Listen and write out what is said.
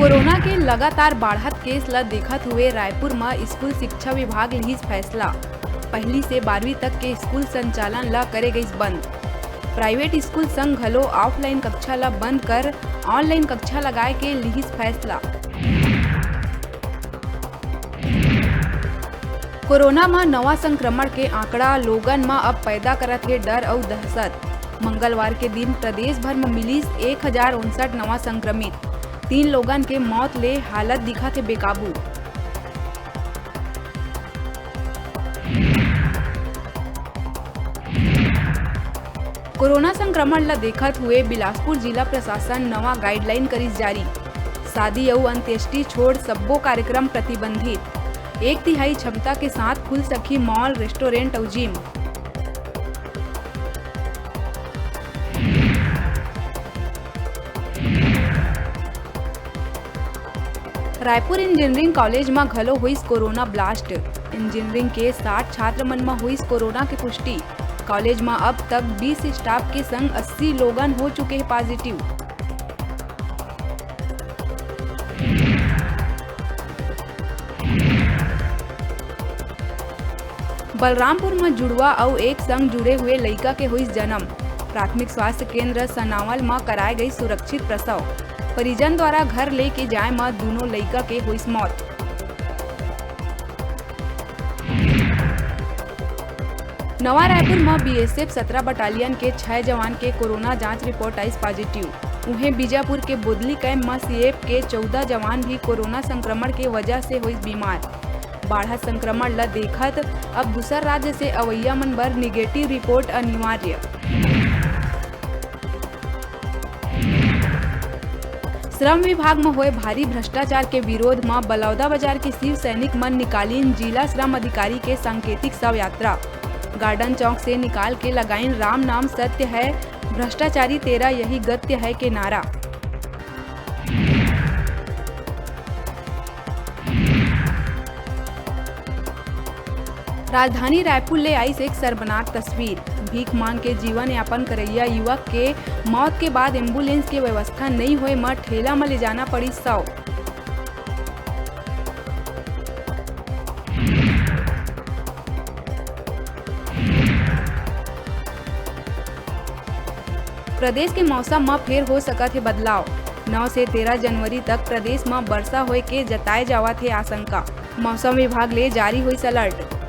Corona के लगातार बढ़त केस ल देखत हुए रायपुर में स्कूल शिक्षा विभाग लिहिस फैसला। पहली से 12वीं तक के स्कूल संचालन ला करे गईस बंद। प्राइवेट स्कूल संग घलो ऑफलाइन कक्षा ला बंद कर ऑनलाइन कक्षा लगाए के लिहिस फैसला। कोरोना में नवा संक्रमण के आंकड़ा लोगन में अब पैदा करत हे डर और दहशत। मंगलवार के दिन प्रदेश भर में मिलिस 1059 नवा संक्रमित। 3 लोगन के मौत ले हालत दिखत हे बेकाबू। कोरोना संक्रमण ला देखत हुए बिलासपुर जिला प्रशासन नवा गाइडलाइन करिस जारी। शादी और अंत्येष्टि छोड़ सब्बो कार्यक्रम प्रतिबंधित। 1/3 क्षमता के साथ खुल सकी मॉल, रेस्टोरेंट और जिम। रायपुर इंजीनियरिंग कॉलेज में घलो हुई कोरोना ब्लास्ट। इंजीनियरिंग के 60 छात्र मन में हुई कोरोना की पुष्टि। कॉलेज में अब तक 20 स्टाफ के संग 80 लोगन हो चुके हैं पॉजिटिव। बलरामपुर में जुड़वा और एक संग जुड़े हुए लड़का के हुई जन्म। प्राथमिक स्वास्थ्य केंद्र सनावल में कराए गई सुरक्षित प्रसव। परिजन द्वारा घर लेके जाए में दोनों लड़का के हुई मौत। नवा रायपुर में बीएसएफ 17 बटालियन के 6 जवान के कोरोना जांच रिपोर्ट आई पॉजिटिव। उन्हें बीजापुर के बुदली कैंप में सीएफ के 14 जवान भी कोरोना संक्रमण के वजह से हुई बीमार। बाढ़ संक्रमण ला देखत अब दूसर राज्य से अवैया मन बर निगेटिव रिपोर्ट अनिवार्य। श्रम विभाग में हुए भारी भ्रष्टाचार के विरोध में बलौदा बाजार के शिव सैनिक मन निकालीन जिला श्रम अधिकारी के सांकेतिक शव यात्रा। गार्डन चौक से निकाल के लगाइन राम नाम सत्य है, भ्रष्टाचारी तेरा यही गत्य है के नारा। राजधानी रायपुर ले आई एक शर्मनाक तस्वीर। भीख मांग के जीवन यापन करैया युवक के मौत के बाद एम्बुलेंस की व्यवस्था नहीं होए में ठेला में ले जाना पड़ी 100। प्रदेश के मौसम में फिर हो सकत है बदलाव। 9 से 13 जनवरी तक प्रदेश में वर्षा होए के जताए जावत है आशंका। मौसम विभाग ले जारी हुई अलर्ट।